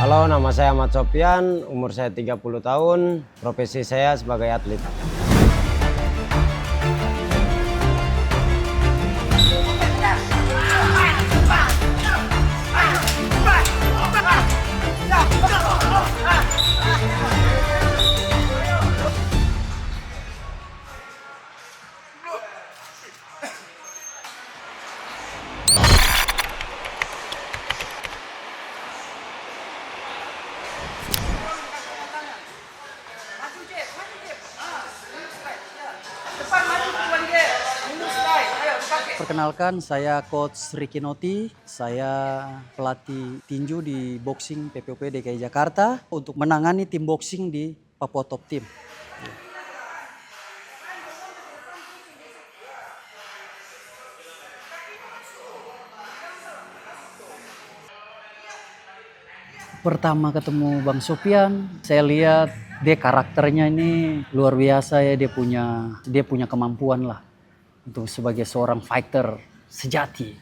Halo, nama saya Ahmad Sofyan, umur saya 30 tahun, profesi saya sebagai atlet. Perkenalkan, saya Coach Ricky Noti. Saya pelatih tinju di boxing PPOP DKI Jakarta untuk menangani tim boxing di Papua Top Team. Pertama ketemu Bang Sofyan, saya lihat dia karakternya ini luar biasa ya, dia punya kemampuan lah untuk sebagai seorang fighter sejati.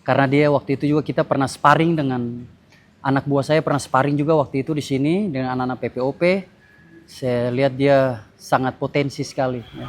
Karena dia waktu itu juga kita pernah sparring dengan anak buah saya, pernah sparring juga waktu itu di sini dengan anak-anak PPOP. Saya lihat dia sangat potensi sekali ya.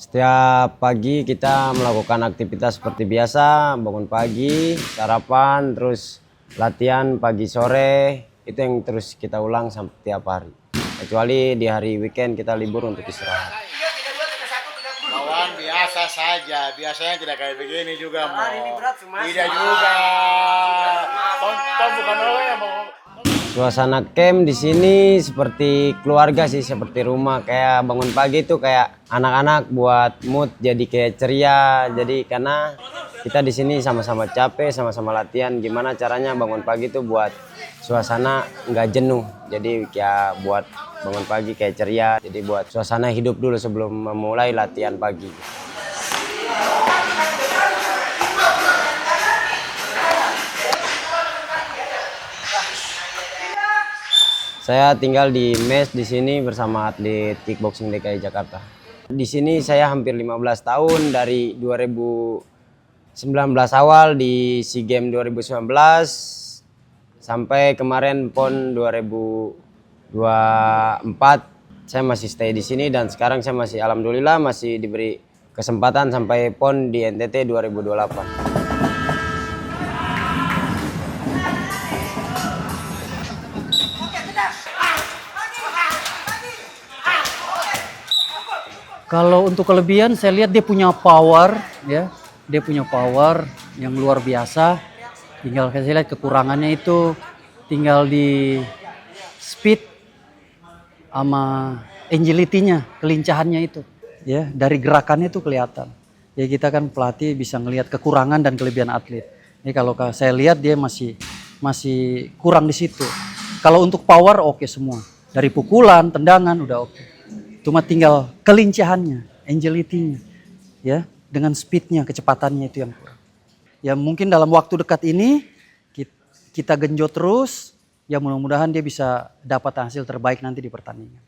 Setiap pagi kita melakukan aktivitas seperti biasa, bangun pagi, sarapan, terus latihan pagi sore, itu yang terus kita ulang sampai tiap hari. Kecuali di hari weekend kita libur untuk istirahat. Kawan biasa saja, biasanya tidak kayak begini juga mau. Tidak juga. Tonton bukan orang yang mau. Suasana camp di sini seperti keluarga sih, seperti rumah. Kayak bangun pagi itu kayak anak-anak buat mood jadi kayak ceria. Jadi karena kita di sini sama-sama capek, sama-sama latihan. Gimana caranya bangun pagi itu buat suasana nggak jenuh. Jadi kayak buat bangun pagi kayak ceria. Jadi buat suasana hidup dulu sebelum memulai latihan pagi. Saya tinggal di mes di sini bersama atlet kickboxing DKI Jakarta. Di sini saya hampir 15 tahun, dari 2019 awal di SEA Games 2019 sampai kemarin PON 2024. Saya masih stay di sini dan sekarang saya masih alhamdulillah masih diberi kesempatan sampai PON di NTT 2028. Kalau untuk kelebihan saya lihat dia punya power ya. Dia punya power yang luar biasa. Tinggal saya lihat kekurangannya itu tinggal di speed sama agility-nya, kelincahannya itu. Ya, dari gerakannya itu kelihatan. Ya kita kan pelatih bisa ngelihat kekurangan dan kelebihan atlet. Ini kalau saya lihat dia masih kurang di situ. Kalau untuk power oke semua. Dari pukulan, tendangan udah oke. Cuma tinggal kelincahannya, agility-nya, ya, dengan speed-nya, kecepatannya itu yang kurang. Ya mungkin dalam waktu dekat ini kita genjot terus, ya mudah-mudahan dia bisa dapat hasil terbaik nanti di pertandingan.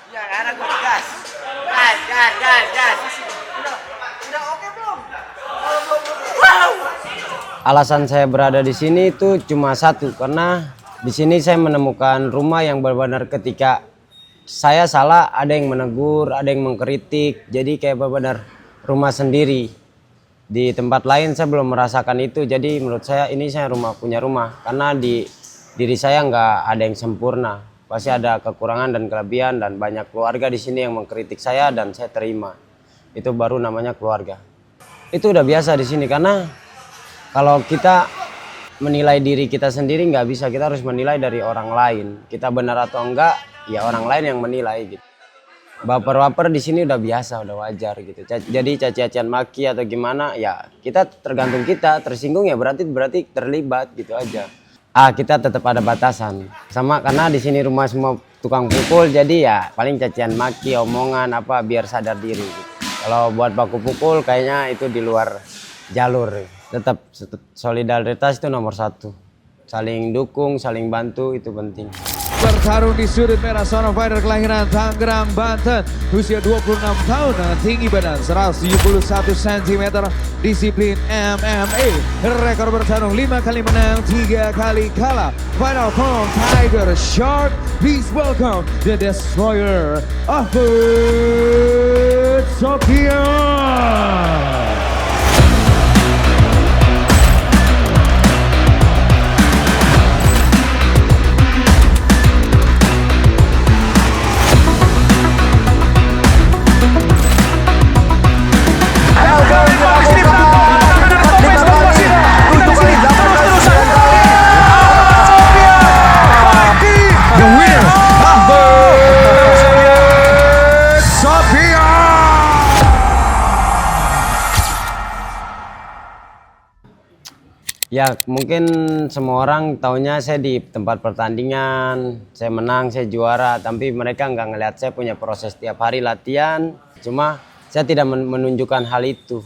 Ya, anak gue gas. Gas. Udah oke belum? Wow. Alasan saya berada di sini itu cuma satu, karena di sini saya menemukan rumah yang benar-benar ketika saya salah ada yang menegur, ada yang mengkritik, jadi kayak benar-benar rumah sendiri. Di tempat lain saya belum merasakan itu, jadi menurut saya ini saya punya rumah, karena di diri saya nggak ada yang sempurna, pasti ada kekurangan dan kelebihan, dan banyak keluarga di sini yang mengkritik saya dan saya terima. Itu baru namanya keluarga. Itu udah biasa di sini, karena kalau kita menilai diri kita sendiri nggak bisa, kita harus menilai dari orang lain. Kita benar atau enggak, ya orang lain yang menilai gitu. Baper-baper di sini udah biasa, udah wajar gitu. Jadi caci-cacian maki atau gimana, ya kita tergantung kita. Tersinggung ya berarti terlibat gitu aja. Kita tetap ada batasan. Sama karena di sini rumah semua tukang pukul, jadi ya paling cacian maki, omongan apa biar sadar diri gitu. Kalau buat baku pukul kayaknya itu di luar jalur. Tetap solidaritas itu nomor satu. Saling dukung, saling bantu itu penting. Bertarung di sudut merah seorang fighter kelahiran Tangerang, Banten, usia 26 tahun dengan tinggi badan 171 cm, disiplin MMA, rekor bertarung 5 kali menang, 3 kali kalah. Final from Tiger Shark, please welcome the destroyer Ahmad Sofian. Ya mungkin semua orang taunya saya di tempat pertandingan, saya menang, saya juara, tapi mereka nggak ngelihat saya punya proses tiap hari latihan. Cuma saya tidak menunjukkan hal itu.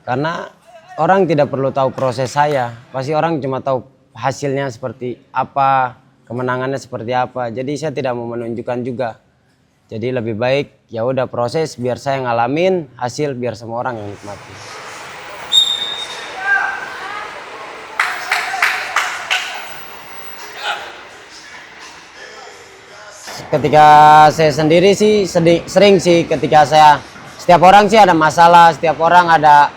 Karena orang tidak perlu tahu proses saya, pasti orang cuma tahu hasilnya seperti apa, kemenangannya seperti apa. Jadi saya tidak mau menunjukkan juga. Jadi lebih baik ya udah proses biar saya ngalamin, hasil biar semua orang yang nikmati. Ketika saya sendiri sih sering sih ketika setiap orang sih ada masalah, setiap orang ada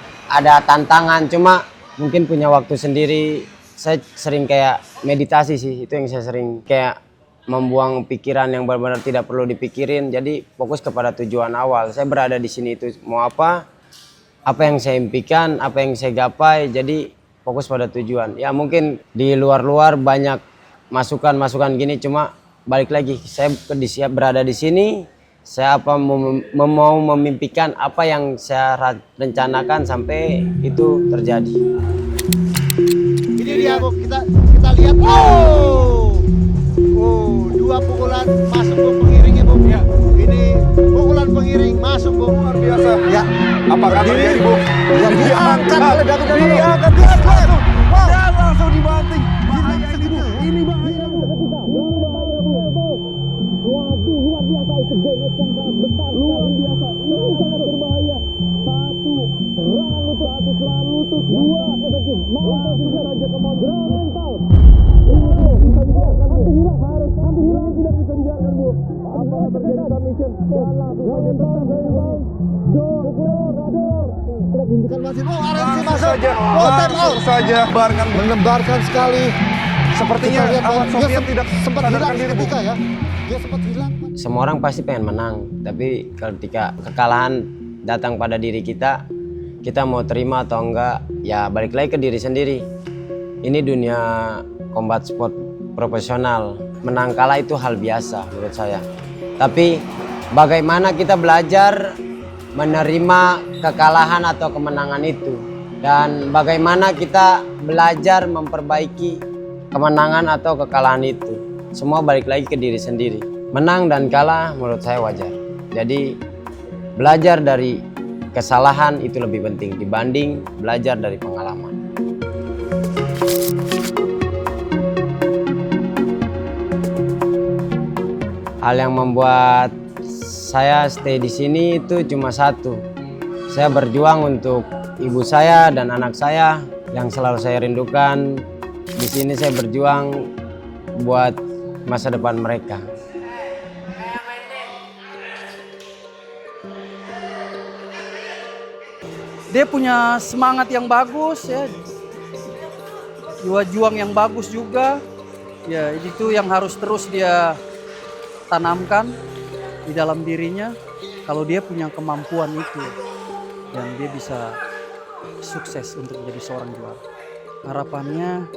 tantangan, cuma mungkin punya waktu sendiri. Saya sering kayak meditasi sih, itu yang saya sering kayak membuang pikiran yang benar-benar tidak perlu dipikirin, jadi fokus kepada tujuan awal. Saya berada di sini itu mau apa yang saya impikan, apa yang saya gapai, jadi fokus pada tujuan. Ya mungkin di luar banyak masukan gini, cuma balik lagi, saya berada di sini, saya mau memimpikan apa yang saya rencanakan sampai itu terjadi. Ini dia Bu, kita lihat. Dua pukulan masuk Bu pengiringnya Bu. Ya. Ini pukulan pengiring masuk Bu. Luar biasa. Ya. Apakah terjadi Bu? Ya, diangkat oleh Datuk Dano. Diangkat dan langsung dibanting. Bahaya ini Bu. Ini bahaya Bu. Waduh, luar biasa itu damage yang sangat besar. Luar biasa. Ini sangat berbahaya. Serangan lutut, dua efektif. Langsung saja ke ground and pound. Ini bisa dibiarkan Bu. Hampir hilang tidak bisa dibiarkan Bu. Apakah terjadi submission? Dan langsung saja tentang dari round. Door. Tidak menunjukkan masih. RNC masuk. Time out saja. Menebarkan sekali. Sepertinya Ahmad Sofian tidak sempat hilang ketika ya. Dia sempat hilang. Semua orang pasti pengen menang, tapi ketika kekalahan datang pada diri kita mau terima atau enggak, ya balik lagi ke diri sendiri. Ini dunia combat sport profesional, menang kalah itu hal biasa menurut saya. Tapi bagaimana kita belajar menerima kekalahan atau kemenangan itu, dan bagaimana kita belajar memperbaiki kemenangan atau kekalahan itu. Semua balik lagi ke diri sendiri. Menang dan kalah menurut saya wajar. Jadi belajar dari kesalahan itu lebih penting dibanding belajar dari pengalaman. Hal yang membuat saya stay di sini itu cuma satu. Saya berjuang untuk ibu saya dan anak saya yang selalu saya rindukan. Di sini saya berjuang buat masa depan mereka. Dia punya semangat yang bagus ya, jiwa juang yang bagus juga. Ya itu yang harus terus dia tanamkan di dalam dirinya. Kalau dia punya kemampuan itu, dan dia bisa sukses untuk menjadi seorang juara. Harapannya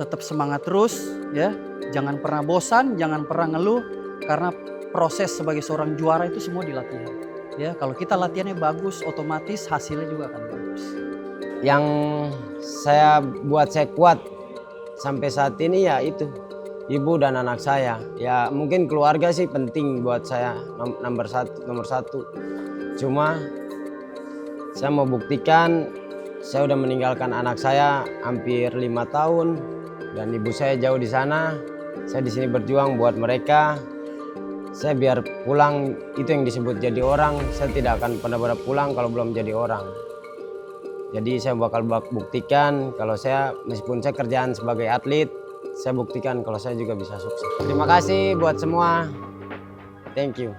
tetap semangat terus ya, jangan pernah bosan, jangan pernah ngeluh, karena proses sebagai seorang juara itu semua di latihan. Ya, kalau kita latihannya bagus, otomatis hasilnya juga akan bagus. Yang buat saya kuat sampai saat ini ya itu ibu dan anak saya. Ya mungkin keluarga sih penting buat saya nomor satu. Cuma saya mau buktikan Saya udah meninggalkan anak saya hampir 5 tahun dan ibu saya jauh di sana. Saya di sini berjuang buat mereka. Saya biar pulang itu yang disebut jadi orang. Saya tidak akan pernah pulang kalau belum jadi orang. Jadi saya bakal buktikan kalau saya, meskipun saya kerjaan sebagai atlet, saya buktikan kalau saya juga bisa sukses. Terima kasih buat semua. Thank you.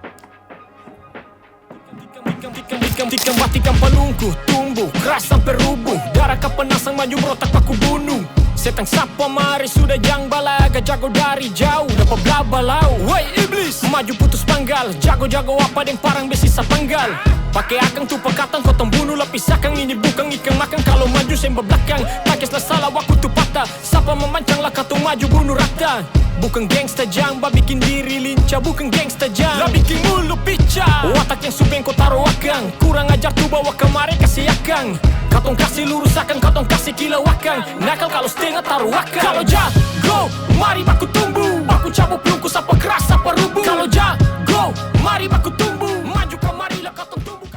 Ikan batikan pelungku tumbuh keras sampai rubuh. Darah kepenasan maju berotak paku bunuh. Setang sapa mari sudah jang balaga. Jago dari jauh dapat blabalau. Woi iblis maju putus panggal. Jago-jago apa deng parang besisa panggal. Pakai akang tuh pekatan kotong bunuh lapis akang. Ini bukan ikan makan kalau maju sembah belakang. Takislah salah waktu tuh patah. Sapa memancang lah katong maju bunuh rata. Bukan gangsta jamba bikin diri lincah. Bukan gangsta jang lah bikin mulu pica. Watak yang supeng kau taruh akang. Kurang ajar tuh bawa kemari kasih akang. Katong kasih lurus akang, katong kasih kilau akang. Nakal kalau setengah taruh akang. Kalau jago, mari baku tumbuh. Baku cabut pelungku sapa keras sapa rubuh. Kalau jago, mari baku tumbuh. Maju kemari lah katong tumbuh.